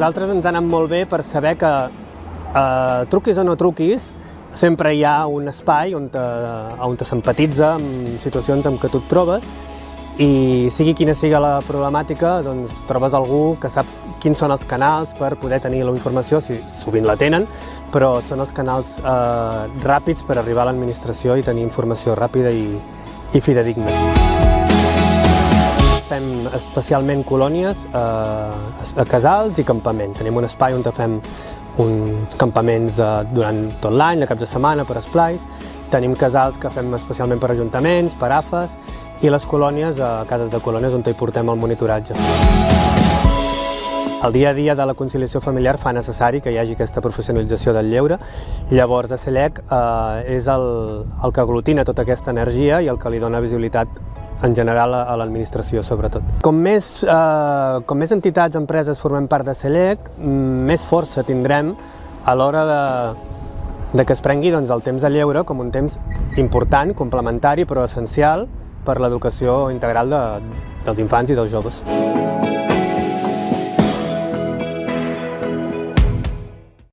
nosaltres ens ha anat molt bé per saber que truquis o no truquis, sempre hi ha un espai on s'empatitza amb situacions en què tu et trobes i sigui quina sigui la problemàtica, doncs trobes algú que sap quins són els canals per poder tenir la informació, si sovint la tenen, però són els canals ràpids per arribar a l'administració i tenir informació ràpida i fidedigna. Fem especialment colònies a casals i campament. Tenim un espai on fem uns campaments durant tot l'any, de caps de setmana, per esplais. Tenim casals que fem especialment per ajuntaments, per AFES, i les colònies a cases de colònies on hi portem el monitoratge. El dia a dia de la conciliació familiar fa necessari que hi hagi aquesta professionalització del lleure. Llavors, ACELEC és el que aglutina tota aquesta energia i el que li dona visibilitat en general a l'administració, sobretot. Com més entitats, empreses formem part d'ACELEC, més força tindrem a l'hora de que es prengui el temps de lleure com un temps important, complementari, però essencial per l'educació integral dels infants i dels joves.